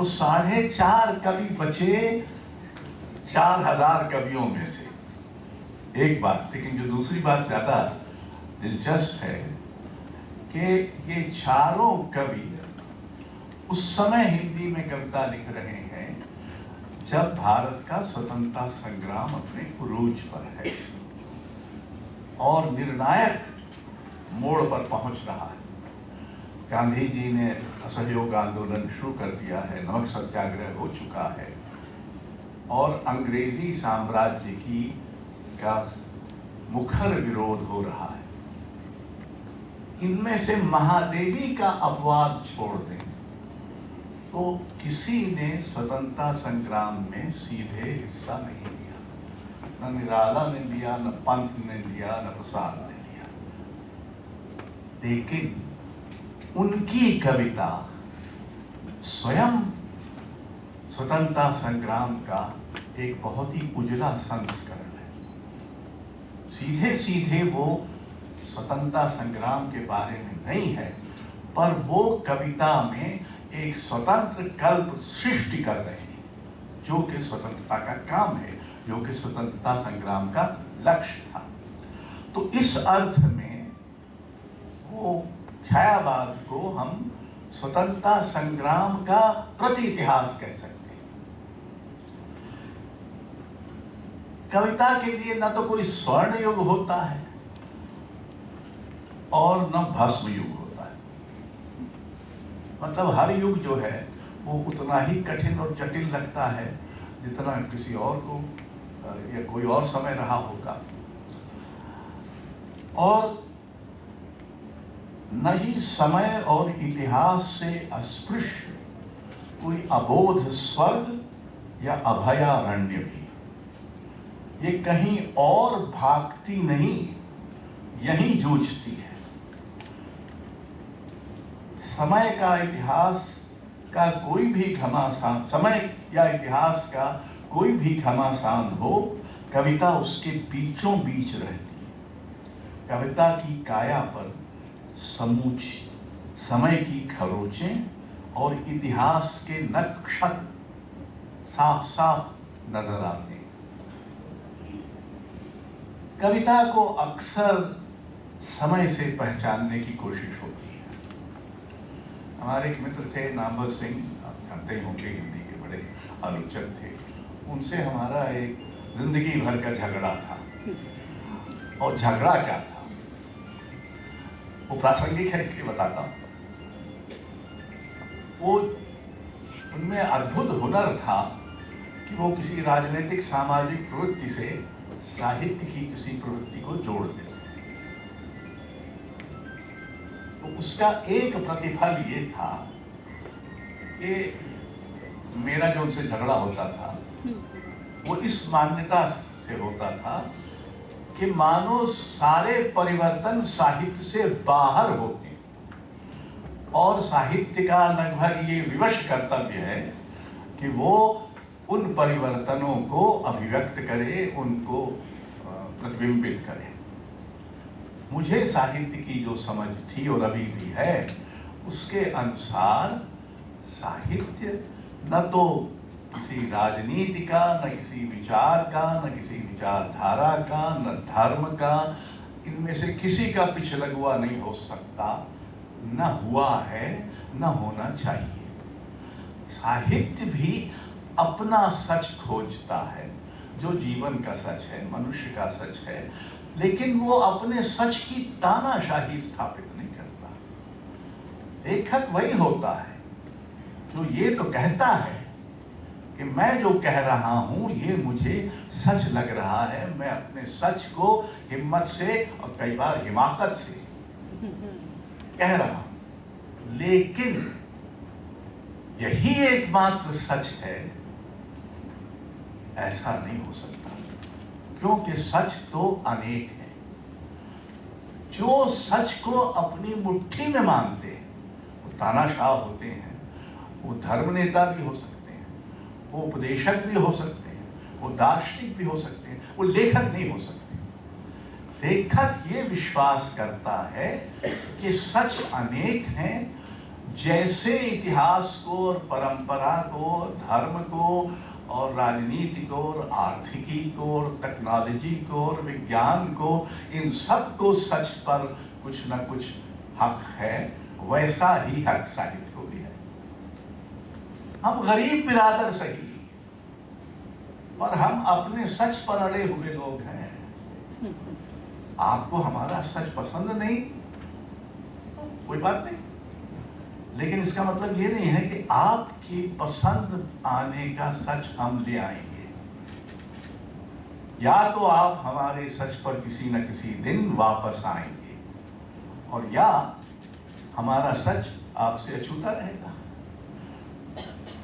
तो 4.5 कवि बचे 4000 कवियों में से। एक बात, लेकिन जो दूसरी बात ज्यादा दिलचस्प है कि ये चारों कवि उस समय हिंदी में कविता लिख रहे हैं जब भारत का स्वतंत्रता संग्राम अपने उरूज पर है और निर्णायक मोड़ पर पहुंच रहा है। गांधी जी ने असहयोग आंदोलन शुरू कर दिया है, नमक सत्याग्रह हो चुका है और अंग्रेजी साम्राज्य का मुखर विरोध हो रहा है। इनमें से महादेवी का अपवाद छोड़ दें तो किसी ने स्वतंत्रता संग्राम में सीधे हिस्सा नहीं लिया। न निराला ने लिया, न पंत ने लिया, न प्रसाद ने लिया। लेकिन उनकी कविता स्वयं स्वतंत्रता संग्राम का एक बहुत ही उजला संस्करण है। सीधे सीधे वो स्वतंत्रता संग्राम के बारे में नहीं है, पर वो कविता में एक स्वतंत्र कल्प सृष्टि कर रहे हैं जो कि स्वतंत्रता का काम है, जो कि स्वतंत्रता संग्राम का लक्ष्य था। तो इस अर्थ में वो छायावाद को हम स्वतंत्रता संग्राम का प्रति इतिहास कह सकते हैं। कविता के लिए न तो कोई स्वर्ण युग होता है और न भस्म युग होता है। मतलब हर युग जो है वो उतना ही कठिन और जटिल लगता है जितना किसी और को या कोई और समय रहा होगा। और न ही समय और इतिहास से अस्पृश्य कोई अबोध स्वर्ग या अभयारण्य भी, ये कहीं और भागती नहीं, यहीं जूझती है। समय का इतिहास का कोई भी घमासान, समय या इतिहास का कोई भी घमासान हो, कविता उसके बीचों बीच रहती है। कविता की काया पर समूची समय की खरोचें और इतिहास के नक्शत साफ साफ नजर आते हैं। कविता को अक्सर समय से पहचानने की कोशिश होती है। हमारे एक मित्र थे नामवर सिंह, आप जानते होंगे, हिंदी के बड़े आलोचक थे। उनसे हमारा एक जिंदगी भर का झगड़ा था। और झगड़ा क्या था वो प्रासंगिक है, इसलिए बताता हूं। वो उनमें अद्भुत हुनर था कि वो किसी राजनीतिक सामाजिक प्रवृत्ति से साहित्य की किसी प्रवृत्ति को जोड़ देते। तो उसका एक प्रतिफल ये था कि मेरा जो उनसे झगड़ा होता था वो इस मान्यता से होता था कि मानो सारे परिवर्तन साहित्य से बाहर होते हैं और साहित्य का लगभग ये विवश कर्तव्य है कि वो उन परिवर्तनों को अभिव्यक्त करे, उनको प्रतिबिंबित करे। मुझे साहित्य की जो समझ थी और अभी भी है, उसके अनुसार साहित्य न तो किसी राजनीति का, न किसी विचार का, न किसी विचारधारा का, न धर्म का, इनमें से किसी का पिछलगुआ नहीं हो सकता, न हुआ है, न होना चाहिए। साहित्य भी अपना सच खोजता है, जो जीवन का सच है, मनुष्य का सच है, लेकिन वो अपने सच की तानाशाही स्थापित नहीं करता। लेखक वही होता है जो ये तो कहता है कि मैं जो कह रहा हूं ये मुझे सच लग रहा है, मैं अपने सच को हिम्मत से और कई बार हिमाकत से कह रहा हूं। लेकिन यही एकमात्र सच है, ऐसा नहीं हो सकता, क्योंकि सच तो अनेक है। जो सच को अपनी मुट्ठी में मानते हैं वो तानाशाह होते हैं, वो धर्म नेता भी हो सकते हैं, वो उपदेशक भी हो सकते हैं, वो दार्शनिक भी हो सकते हैं, वो लेखक नहीं हो सकते। लेखक ये विश्वास करता है कि सच अनेक हैं, जैसे इतिहास को और परंपरा को, धर्म को और राजनीति को और आर्थिकी को और टेक्नोलॉजी को और विज्ञान को, इन सब को सच पर कुछ न कुछ हक है, वैसा ही हक साहित्य को भी है। हम गरीब बिरादर सही, पर हम अपने सच पर अड़े हुए लोग हैं। आपको हमारा सच पसंद नहीं, कोई बात नहीं, लेकिन इसका मतलब ये नहीं है कि आपकी पसंद आने का सच हम ले आएंगे। या तो आप हमारे सच पर किसी न किसी दिन वापस आएंगे, और या हमारा सच आपसे अछूता रहेगा।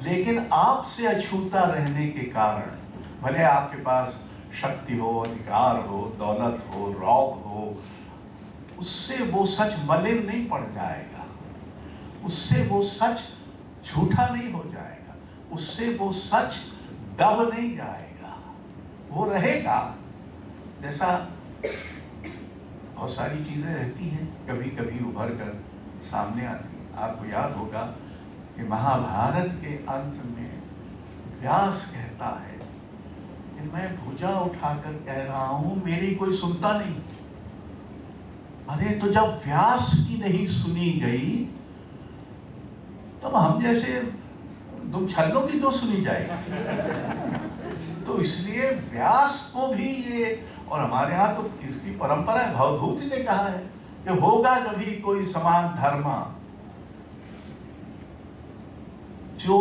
लेकिन आपसे अछूता रहने के कारण, भले आपके पास शक्ति हो, अधिकार हो, दौलत हो, रौब हो, उससे वो सच मलिन नहीं पड़ जाएगा, उससे वो सच झूठा नहीं हो जाएगा, उससे वो सच दब नहीं जाएगा, वो रहेगा। जैसा बहुत सारी चीजें रहती हैं, कभी कभी उभर कर सामने आती हैं। आपको याद होगा कि महाभारत के अंत में व्यास कहता है कि मैं भुजा उठाकर कह रहा हूं, मेरी कोई सुनता नहीं। अरे तो जब व्यास की नहीं सुनी गई, तब हम जैसे दो छल्लों की तो सुनी जाएगी। तो इसलिए व्यास को भी ये, और हमारे यहाँ तो इसकी परंपरा है, भवभूति ने कहा है कि होगा कभी कोई समान धर्म जो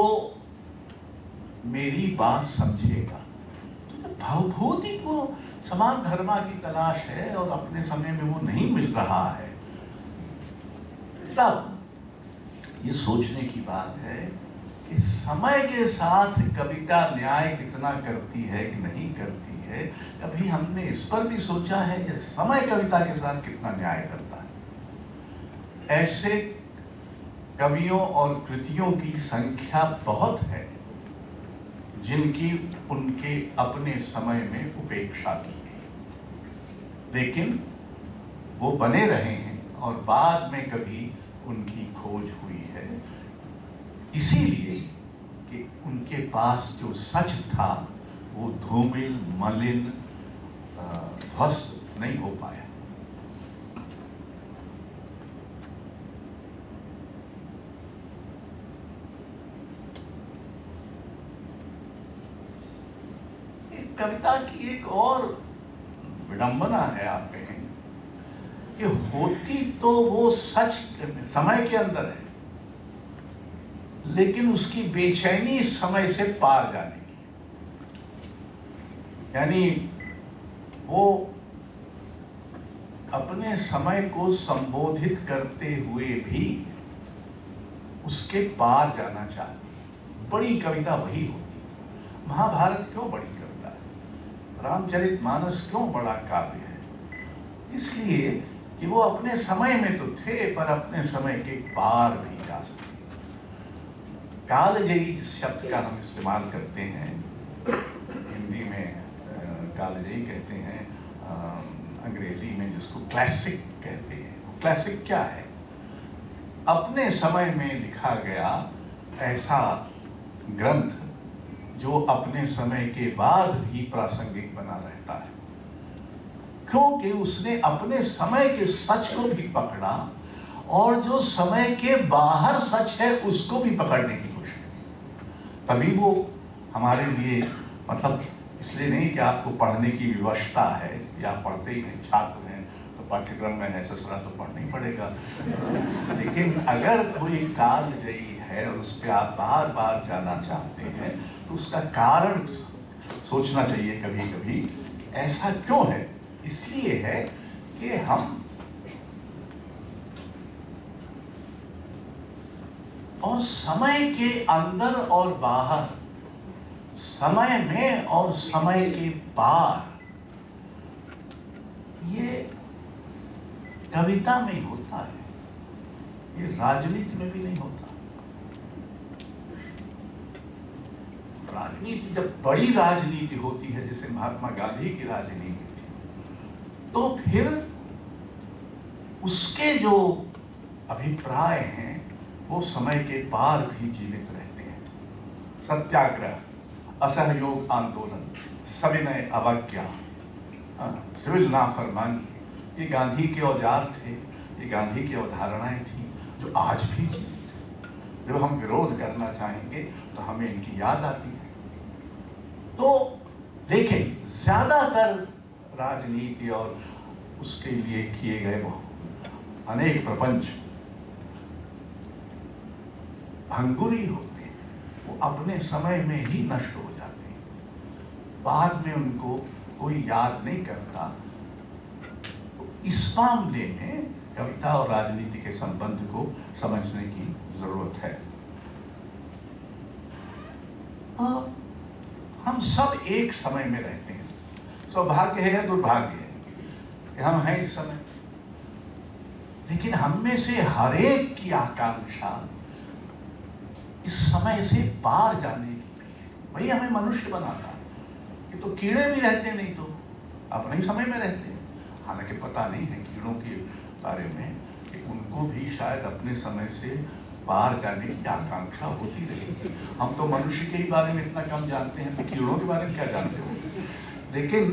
मेरी बात समझेगा। तो भवभूति को समान धर्मा की तलाश है और अपने समय में वो नहीं मिल रहा है, तब ये सोचने की बात है कि समय के साथ कविता न्याय कितना करती है कि नहीं करती है। कभी हमने इस पर भी सोचा है कि समय कविता के साथ कितना न्याय करता है। ऐसे कवियों और कृतियों की संख्या बहुत है जिनकी उनके अपने समय में उपेक्षा की गई, लेकिन वो बने रहे हैं और बाद में कभी उनकी खोज हुई है, इसीलिए कि उनके पास जो सच था वो धूमिल, मलिन, ध्वस्त नहीं हो पाया। कविता की एक और विडंबना है, आप कहेंगे कि होती तो वो सच समय के अंदर है, लेकिन उसकी बेचैनी समय से पार जाने की। यानी वो अपने समय को संबोधित करते हुए भी उसके पार जाना चाहती। बड़ी कविता वही होती। महाभारत क्यों बड़ी कविता है? रामचरितमानस क्यों बड़ा काव्य है? इसलिए कि वो अपने समय में तो थे, पर अपने समय के पार भी जा सके। कालजयी शब्द का हम इस्तेमाल करते हैं, हिंदी में कालजयी कहते हैं, अंग्रेजी में जिसको क्लासिक कहते हैं। क्लासिक क्या है? अपने समय में लिखा गया ऐसा ग्रंथ जो अपने समय के बाद भी प्रासंगिक बना रहता है, क्योंकि उसने अपने समय के सच को भी पकड़ा और जो समय के बाहर सच है उसको भी पकड़ने की कोशिश की। तभी वो हमारे लिए, मतलब इसलिए नहीं कि आपको पढ़ने की व्यवस्था है या पढ़ते ही नहीं, छात्र हैं तो पाठ्यक्रम में है, ससुरा तो पढ़ना ही पड़ेगा। लेकिन अगर कोई कालजयी है और उस पर आप बार बार जाना चाहते हैं तो उसका कारण सोचना चाहिए कभी कभी, ऐसा क्यों है? इसलिए है कि हम और समय के अंदर और बाहर, समय में और समय के पार, ये कविता में ही होता है, ये राजनीति में भी नहीं होता। राजनीति जब बड़ी राजनीति होती है, जैसे महात्मा गांधी की राजनीति थी, तो फिर उसके जो अभिप्राय हैं वो समय के पार भी जीवित रहते हैं। सत्याग्रह, असहयोग आंदोलन, सविनय अवज्ञा, सिविल नाफरमानी, ये गांधी के औजार थे, ये गांधी की अवधारणाएं थी जो आज भी जीवित हैं। जब हम विरोध करना चाहेंगे तो हमें इनकी याद आती है। तो लेकिन ज्यादातर राजनीति और उसके लिए किए गए वो अनेक प्रपंच भंगुरी होते हैं, वो अपने समय में ही नष्ट हो जाते हैं, बाद में उनको कोई याद नहीं करता। तो इस मामले में कविता और राजनीति के संबंध को समझने की जरूरत है। हम सब एक समय में रहते हैं। सौभाग्य है या दुर्भाग्य है कि हम हैं इस समय, लेकिन हम में से हर एक की आकांक्षा इस समय से पार जाने की, वही हमें मनुष्य बनाता है। ये तो कीड़े भी रहते नहीं तो अपने ही समय में रहते हैं। हालांकि पता नहीं है कीड़ों के बारे में कि उनको भी शायद अपने समय से पार जाने की आकांक्षा होती रहेगी। हम तो मनुष्य के ही बारे में इतना कम जानते हैं, तो कीड़ों के बारे में क्या जानते हो। लेकिन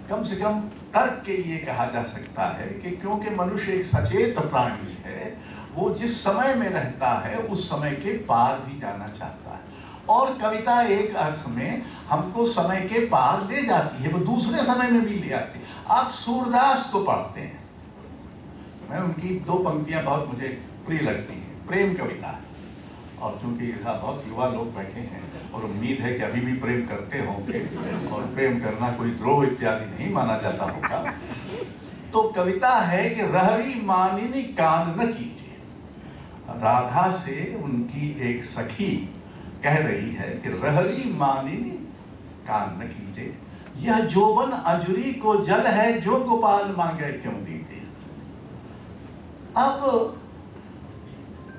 कम से कम तर्क के लिए कहा जा सकता है कि क्योंकि मनुष्य एक सचेत प्राणी है, वो जिस समय में रहता है उस समय के पार भी जाना चाहता है। और कविता एक अर्थ में हमको समय के पार ले जाती है, वो दूसरे समय में भी ले आती है। आप सूरदास को पढ़ते हैं, मैं उनकी दो पंक्तियां बहुत मुझे प्रिय लगती हैं। प्रेम कविता है, और चूंकि यहाँ बहुत युवा लोग बैठे हैं और उम्मीद है कि अभी भी प्रेम करते होंगे और प्रेम करना कोई द्रोह इत्यादि नहीं माना जाता होगा, तो कविता है कि रहरी मानिनी कान न कीजिए। राधा से उनकी एक सखी कह रही है कि रहरी मानिनी कान न कीजिए, यह जोबन अजुरी को जल है, जो गोपाल मांगे क्यों दीजिए। अब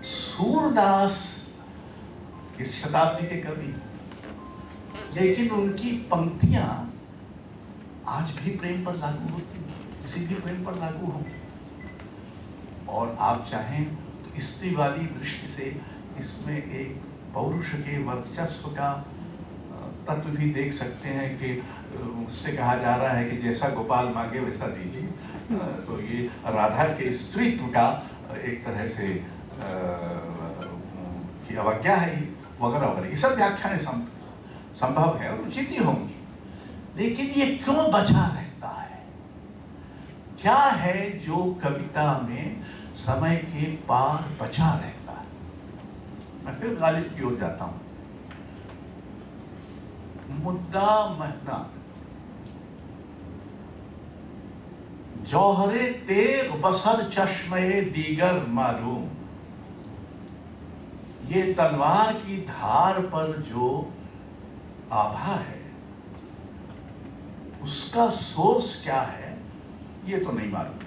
सूरदास इस शताब्दी के कवि, लेकिन उनकी पंक्तियां आज भी प्रेम पर लागू होती हैं, किसी भी प्रेम पर लागू होंगी। और आप चाहें तो स्त्रीवादी दृष्टि से इसमें एक पौरुष के वर्चस्व का तत्व भी देख सकते हैं कि उससे कहा जा रहा है कि जैसा गोपाल मांगे वैसा दीजिए। तो ये राधा के स्त्रीत्व का एक तरह से की अवज्ञा है, वगैरह वगैरह। ये सब व्याख्याएं संभव है और उचित ही होंगी, लेकिन ये क्यों बचा रहता है? क्या है जो कविता में समय के पार बचा रहता है? मैं फिर गालिब की ओर जाता हूं। मुद्दा महना जौहरे तेग बसर चश्मे दीगर मालूम, ये तलवार की धार पर जो आभा है उसका सोर्स क्या है ये तो नहीं मालूम।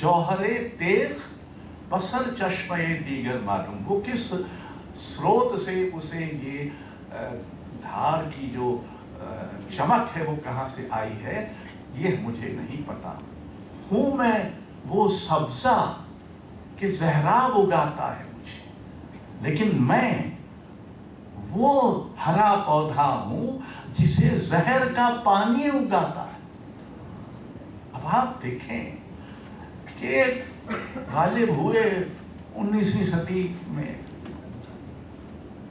जौहरे तेग बसर चश्मे दीगर मालूम, वो किस स्रोत से उसे ये धार की जो चमक है वो कहां से आई है ये मुझे नहीं पता। हूं मैं वो सब्जा कि जहराब उगाता है मुझे, लेकिन मैं वो हरा पौधा हूं जिसे जहर का पानी उगाता है। अब आप देखें कि गालिब हुए 19वीं सदी में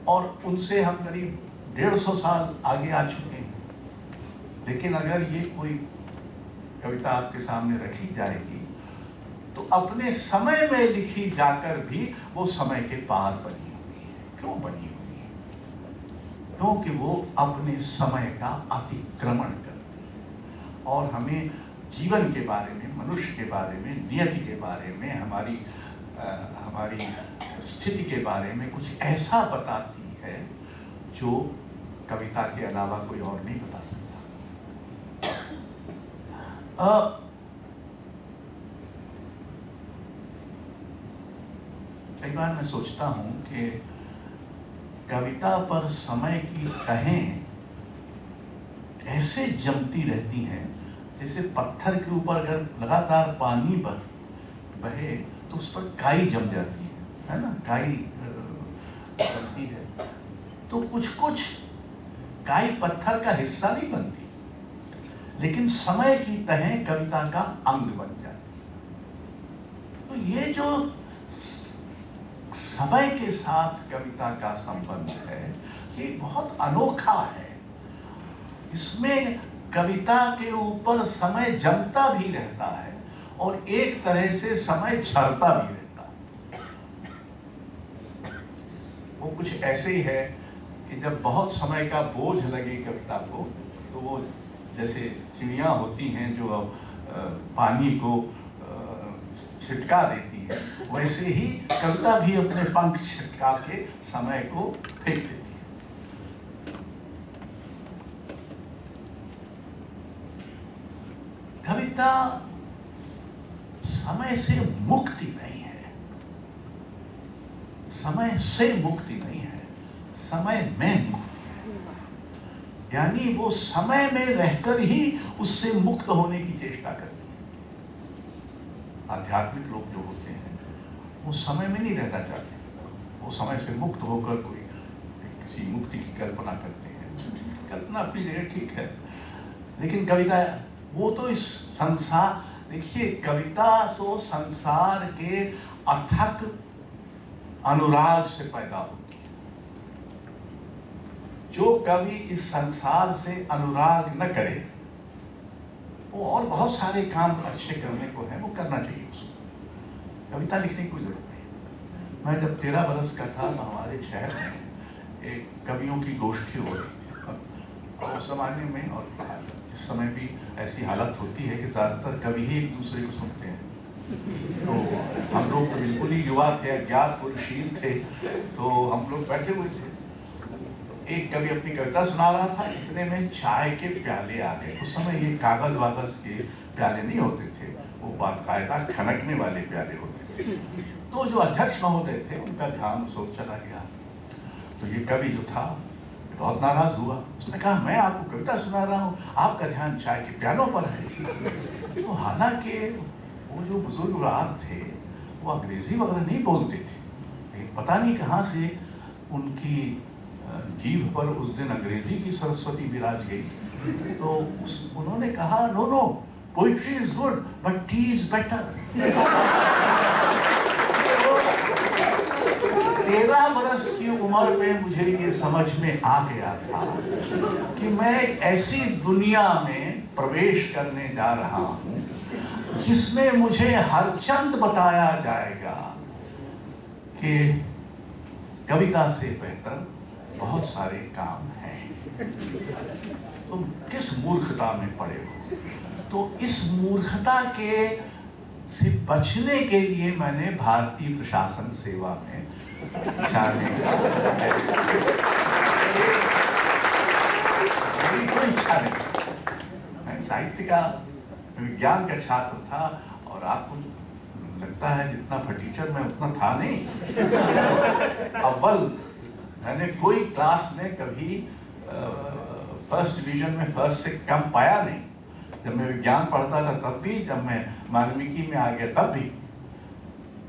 और उनसे हम करीब 150 साल आगे आ चुके हैं, लेकिन अगर ये कोई कविता आपके सामने रखी जाएगी तो अपने समय में लिखी जाकर भी वो समय के पार बनी हुई है। क्यों बनी हुई है? क्योंकि वो अपने समय का अतिक्रमण करती है और हमें जीवन के बारे में, मनुष्य के बारे में, नियति के बारे में, हमारी स्थिति के बारे में कुछ ऐसा बताती है जो कविता के अलावा कोई और नहीं बता सकता। कई बार मैं सोचता हूं कि कविता पर समय की तहें ऐसे जमती रहती हैं जैसे पत्थर के ऊपर अगर लगातार पानी बहे तो उस पर काई जम जाती है। है ना, काई बनती है, तो कुछ कुछ काई पत्थर का हिस्सा नहीं बनती, लेकिन समय की तहें कविता का अंग बन जाती। तो ये जो समय के साथ कविता का संबंध है, ये बहुत अनोखा है। इसमें कविता के ऊपर समय जमता भी रहता है और एक तरह से समय झरता भी रहता है। वो कुछ ऐसे ही है कि जब बहुत समय का बोझ लगे कविता को, तो वो जैसे चिड़िया होती हैं जो पानी को छिटका देती है, वैसे ही कविता भी अपने पंख छिटका के समय को फेंक देती है। कविता समय से मुक्ति नहीं है, समय से मुक्ति नहीं है, समय में मुक्ति है। यानी वो समय में रहकर ही उससे मुक्त होने की चेष्टा करती है। आध्यात्मिक लोग जो होते हैं वो समय में नहीं रहना चाहते, वो समय से मुक्त होकर कोई किसी मुक्ति की कल्पना करते हैं। कल्पना अपनी जगह ठीक है, लेकिन कविता वो तो इस संसार, देखिए कविता तो संसार के अथक अनुराग से पैदा होती है। जो कवि इस संसार से अनुराग न करे, वो और बहुत सारे काम अच्छे करने को है, वो करना चाहिए उसको। कविता लिखने की कोई जरूरत नहीं। मैं जब 13 बरस का था, हमारे शहर में एक कवियों की गोष्ठी हो रही थी, और उस जमाने में और इस समय भी ऐसी हालत होती है कि ज़्यादातर कवि ही एक दूसरे को सुनते हैं। तो हम लोग तो बिल्कुल ही युवा थे, अज्ञात पुरुषील थे, तो हम लोग बैठे हुए थे। एक कवि अपनी कविता सुना रहा था, इतने में चाय के प्याले आ गए। उस समय ये कागज वागज के प्याले नहीं होते थे, वो बाकायदा खनकने वाले प्याले होते थे। तो जो अध्यक्ष महोदय थे, उनका ध्यान उस ओर चला गया। तो ये कवि जो था बहुत नाराज हुआ। उसने कहा, मैं आपको कविता सुना रहा हूँ, आपका ध्यान चाय के प्यालों पर है। तो हालांकि वो जो बुजुर्ग रात थे, वो अंग्रेजी वगैरह नहीं बोलते थे, लेकिन पता नहीं कहाँ से उनकी जीभ पर उस दिन अंग्रेजी की सरस्वती विराज गई। तो उन्होंने कहा, no no, poetry is good but tea is better. 13 बरस की उम्र में मुझे ये समझ में आ गया था कि मैं एक ऐसी दुनिया में प्रवेश करने जा रहा हूँ जिसमें मुझे हरचंद बताया जाएगा कि कविता से बेहतर बहुत सारे काम हैं। तुम किस मूर्खता में पड़े हो। तो इस मूर्खता के से बचने के लिए मैंने भारतीय प्रशासन सेवा में जाने का मेरी कोई इच्छा नहीं। मैं साहित्य का, विज्ञान का छात्र था, और आपको लगता है जितना फटीचर मैं उतना था नहीं। अव्वल मैंने कोई क्लास में कभी फर्स्ट डिवीजन में फर्स्ट से कम पाया नहीं। जब मैं विज्ञान पढ़ता था तब भी, जब मैं मानविकी में आ गया तब भी।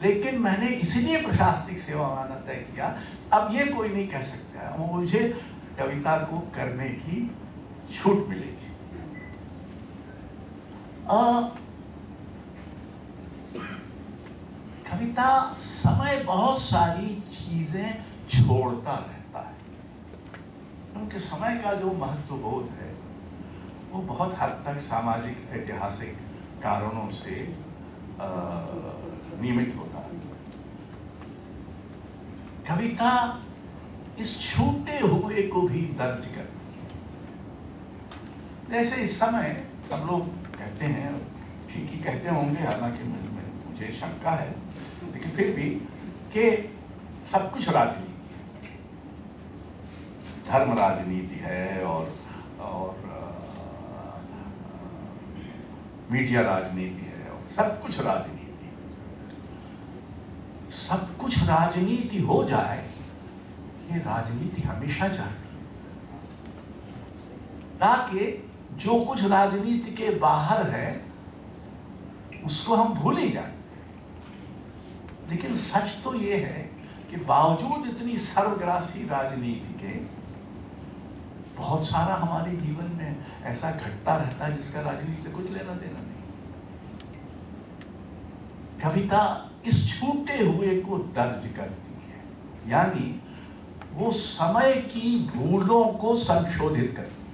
लेकिन मैंने इसलिए प्रशासनिक सेवा में आना तय किया, अब ये कोई नहीं कह सकता मुझे कविता को करने की छूट मिलेगी। कविता समय बहुत सारी चीजें छोड़ता रहता है, क्योंकि समय का जो महत्व बोध है वो बहुत हद तक सामाजिक ऐतिहासिक कारणों से नियमित होता है। कविता इस छूटे हुए को भी दर्ज करती है। जैसे इस समय हम लोग कहते हैं, ठीक ही कहते होंगे, हालांकि मुझे शंका है, लेकिन फिर भी, कि सब कुछ राजनीति है, धर्म राजनीति है, और मीडिया राजनीति है, और सब कुछ राजनीति। सब कुछ राजनीति हो जाए, ये राजनीति हमेशा जाती है, ताकि जो कुछ राजनीति के बाहर है उसको हम भूल ही जाए। लेकिन सच तो ये है कि बावजूद इतनी सर्वग्रासी राजनीति के बहुत सारा हमारे जीवन में ऐसा घटता रहता है जिसका राजनीति से कुछ लेना देना नहीं। कविता इस छूटे हुए को दर्ज करती है, यानी वो समय की भूलों को संशोधित करती है,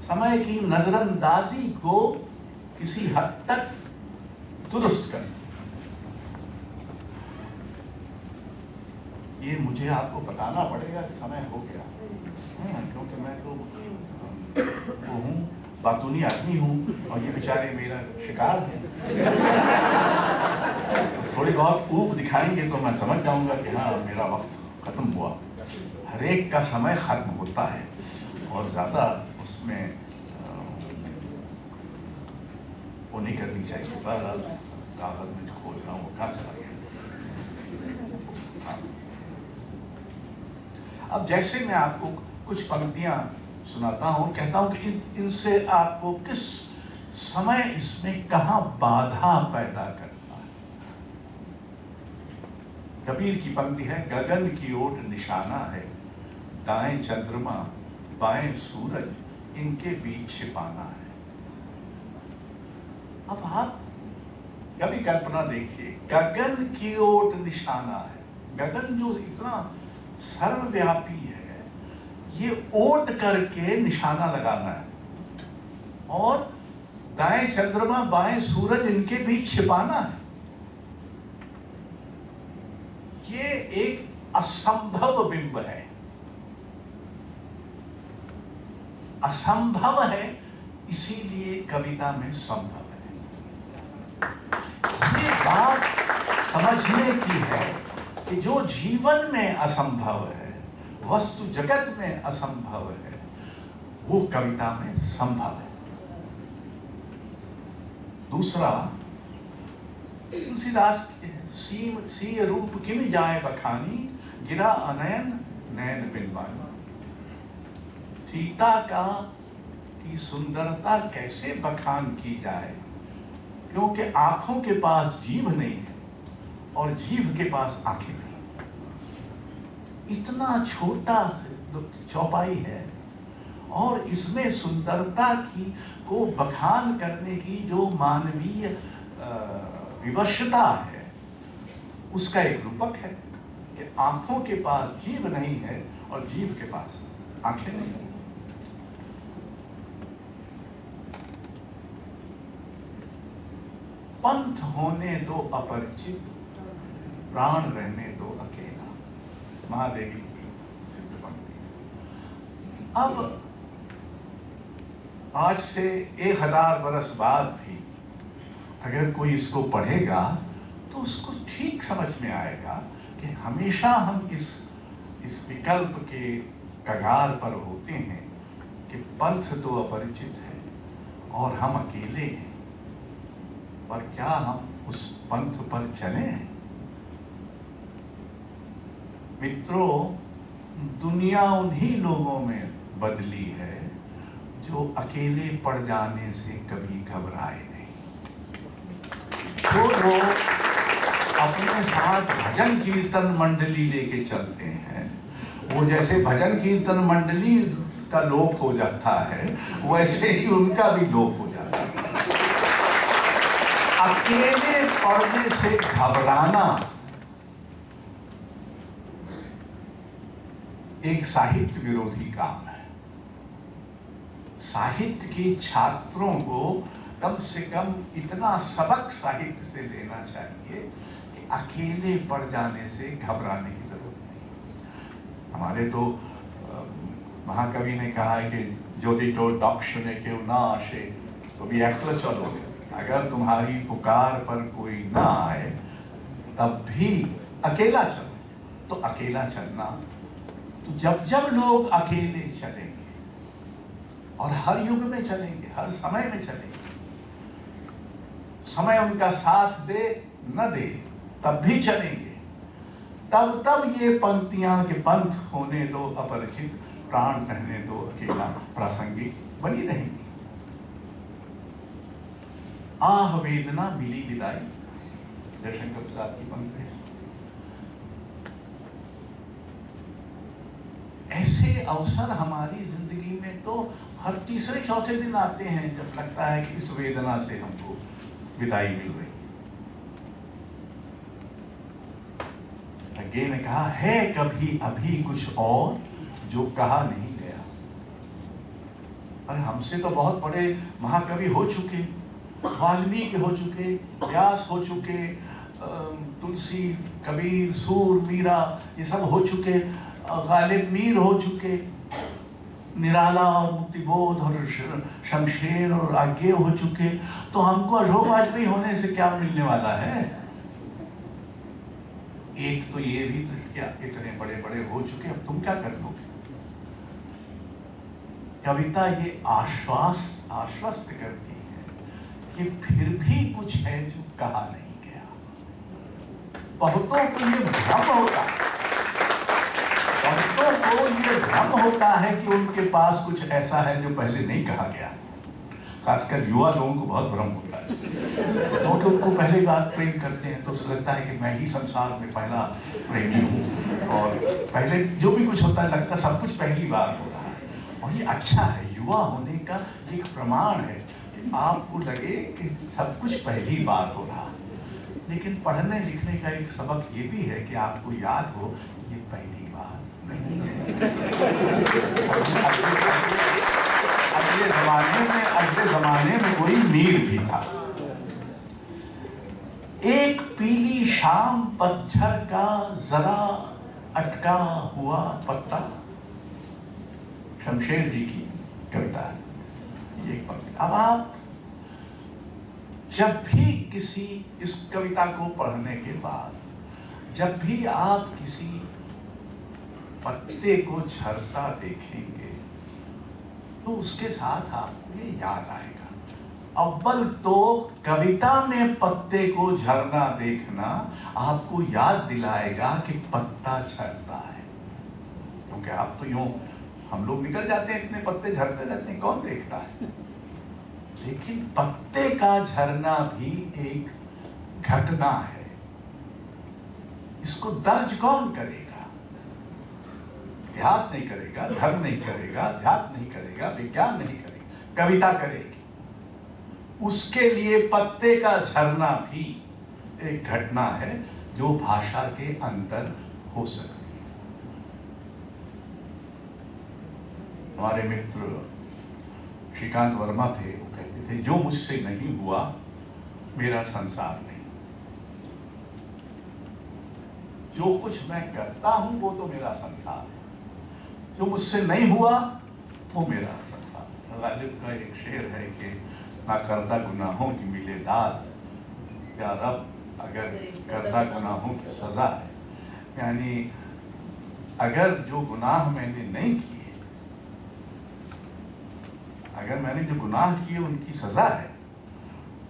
समय की नजरअंदाजी को किसी हद तक दुरुस्त करती है। ये मुझे आपको बताना पड़ेगा कि समय हो गया, क्योंकि मैं तो वो हूँ, बातूनी आदमी हूँ और ये बेचारे मेरा शिकार है। थोड़ी बहुत ऊब दिखाएंगे तो मैं समझ जाऊंगा कि हाँ मेरा वक्त खत्म हुआ। हर एक का समय खत्म होता है और ज़्यादा उसमें वो नहीं करनी चाहिए। पर कागज में जो खोज रहा हूँ वो कहाँ चला गया। अब जैसे मैं आपको कुछ पंक्तियां सुनाता हूं, कहता हूं कि इनसे आपको किस समय इसमें कहां बाधा पैदा करता है। कबीर की पंक्ति है, गगन की ओट निशाना है, दाएं चंद्रमा बाएं सूरज, इनके बीच छिपाना है। अब आप कभी कल्पना देखिए, गगन की ओट निशाना है। गगन जो इतना सर्वव्यापी है, ये ओट करके निशाना लगाना है, और दाएं चंद्रमा बाएं सूरज, इनके बीच छिपाना है। ये एक असंभव बिंब है, असंभव है, इसीलिए कविता में संभव है। ये बात समझने की है कि जो जीवन में असंभव है, वस्तु जगत में असंभव है, वो कविता में संभव है। दूसरा, तुलसीदास सीय रूप किम जाए बखानी, गिरा अनयन नैन बिनवानी। सीता की सुंदरता कैसे बखान की जाए, क्योंकि आंखों के पास जीभ नहीं है और जीभ के पास आंखें नहीं। इतना छोटा चौपाई है और इसमें सुंदरता की को बखान करने की जो मानवीय विवशता है, उसका एक रूपक है कि आंखों के पास जीभ नहीं है और जीभ के पास आंखें नहीं है। पंथ होने दो अपरिचित, प्राण रहने दो अकेला। महादेवी की सिद्ध पंक्ति। अब आज से 1000 वर्ष बाद भी अगर कोई इसको पढ़ेगा तो उसको ठीक समझ में आएगा कि हमेशा हम इस विकल्प के कगार पर होते हैं कि पंथ तो अपरिचित है और हम अकेले हैं, पर क्या हम उस पंथ पर चले हैं? मित्रों, दुनिया उन्हीं लोगों में बदली है जो अकेले पड़ जाने से कभी घबराए नहीं। जो लोग अपने साथ भजन कीर्तन मंडली लेके चलते हैं, वो जैसे भजन कीर्तन मंडली का लोप हो जाता है, वैसे ही उनका भी लोप हो जाता है। अकेले पड़ने से घबराना एक साहित्य विरोधी काम है। साहित्य के छात्रों को कम से कम इतना सबक साहित्य से लेना चाहिए कि अकेले पड़ जाने से घबराने की जरूरत नहीं। हमारे तो महाकवि ने कहा है कि ज्योति तो दक्ष ने क्यों ना आशे तो भी एकल चलो। अगर तुम्हारी पुकार पर कोई ना आए तब भी अकेला चलो। तो अकेला चलना, तो जब जब लोग अकेले चलेंगे और हर युग में चलेंगे, हर समय में चलेंगे, समय उनका साथ दे न दे तब भी चलेंगे, तब ये पंक्तियां के पंथ होने दो अपरिचित, प्राण रहने दो अकेला प्रासंगिक बनी रहेंगी। आह वेदना मिली विदाई, जयशंकर प्रसाद की पंक्ति है। ऐसे अवसर हमारी जिंदगी में तो हर तीसरे चौथे दिन आते हैं जब लगता है कि इस वेदना से हमको विदाई मिल रही। अज्ञे ने कहा है कभी अभी कुछ और जो कहा नहीं गया। अरे हमसे तो बहुत बड़े महाकवि हो चुके, वाल्मीकि हो चुके, व्यास हो चुके, तुलसी, कबीर, सूर, मीरा, ये सब हो चुके, गालिब मीर हो चुके, निराला और मुक्तिबोध और शमशेर और आज्ञे हो चुके, तो हमको अशोक वाजपेयी होने से क्या मिलने वाला है? एक तो ये भी क्या इतने बड़े बड़े हो चुके, अब तुम क्या कर लोगे? कविता ये आश्वस्त करती है कि फिर भी कुछ है जो कहा नहीं गया। बहुतों को ये भ्रम होता है, बहुतों को ये भ्रम होता है कि उनके पास कुछ ऐसा है जो पहले नहीं कहा गया। खासकर युवा लोगों को बहुत भ्रम होता है, क्योंकि उनको पहली बार प्रेम करते हैं तो उसे लगता है कि मैं ही संसार में पहला प्रेमी हूँ, और पहले जो भी कुछ होता है लगता है सब कुछ पहली बार हो रहा है। और ये अच्छा है, युवा होने का एक प्रमाण है कि आपको लगे कि सब कुछ पहली बार हो रहा है। लेकिन पढ़ने लिखने का एक सबक ये भी है कि आपको याद हो ये पहली बार नहीं है। अगले जमाने में कोई मीर भी था। एक पीली शाम पतझड़ का जरा अटका हुआ पत्ता, शमशेर जी की कविता है ये एक पंक्ति। अब आप जब भी किसी इस कविता को पढ़ने के बाद जब भी आप किसी पत्ते को झरता देखेंगे तो उसके साथ आपको ये याद आएगा। अव्वल तो कविता में पत्ते को झरना देखना आपको याद दिलाएगा कि पत्ता झरता है, क्योंकि आप तो यूं हम लोग निकल जाते हैं, इतने पत्ते झरते रहते हैं, कौन देखता है? लेकिन पत्ते का झरना भी एक घटना है। इसको दर्ज कौन करेगा? इतिहास नहीं करेगा, धर्म नहीं करेगा, अध्यात्म नहीं करेगा, विज्ञान नहीं करेगा, कविता करेगी। उसके लिए पत्ते का झरना भी एक घटना है जो भाषा के अंदर हो सकती है। हमारे मित्र श्रीकांत वर्मा थे, वो कहते थे जो मुझसे नहीं हुआ मेरा संसार नहीं। जो कुछ मैं करता हूं वो तो मेरा संसार है, जो मुझसे नहीं हुआ वो मेरा संसार। गालिब का एक शेर है कि ना करदा गुनाहों की मिले दाद, या रब अगर करदा गुनाहों की सजा है। यानी अगर जो गुनाह मैंने नहीं किए, अगर मैंने जो गुनाह किए उनकी सजा है,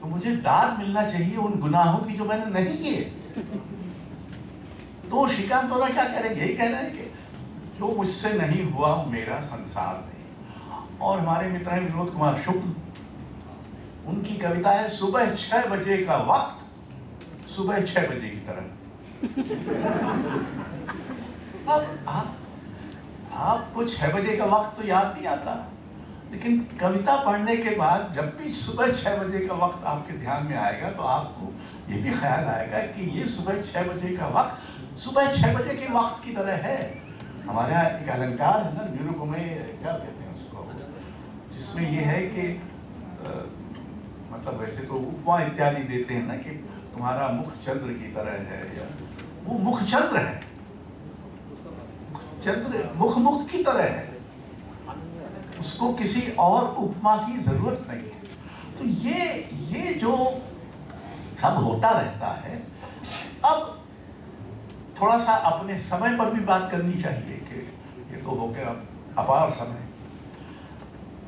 तो मुझे दाद मिलना चाहिए उन गुनाहों की जो मैंने नहीं किए। तो श्रीकांत वर्मा क्या कह रहे हैं? यही कह रहे हैं कि जो मुझसे नहीं हुआ वो मेरा संसार नहीं। और हमारे मित्र हैं विनोद कुमार शुक्ल, उनकी कविता है सुबह 6 बजे का वक्त सुबह 6 बजे की तरह। अब आपको 6 बजे का वक्त तो याद नहीं आता, लेकिन कविता पढ़ने के बाद जब भी सुबह 6 बजे का वक्त आपके ध्यान में आएगा तो आपको ये भी ख्याल आएगा कि ये सुबह 6 बजे का वक्त सुबह 6 बजे के वक्त की तरह है। हमारे यहाँ एक अलंकार है ना, निरुपमेय क्या कहते हैं उसको, जिसमें ये है कि मतलब वैसे तो उपमा इत्यादि देते हैं ना कि तुम्हारा मुख चंद्र की तरह है, या वो मुख चंद्र है, चंद्र मुख की तरह है, उसको किसी और उपमा की जरूरत नहीं है। तो ये जो सब होता रहता है। अब थोड़ा सा अपने समय पर भी बात करनी चाहिए कि ये तो हो गया अपार समय।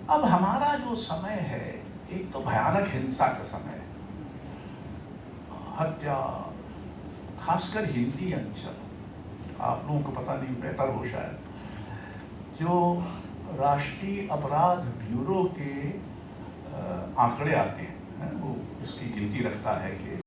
अब हमारा जो समय है एक तो भयानक हिंसा का समय है, हत्या, खासकर हिंदी अंचल, आप लोगों को पता नहीं, बेहतर हो शायद, जो राष्ट्रीय अपराध ब्यूरो के आंकड़े आते हैं, वो उसकी गिनती रखता है कि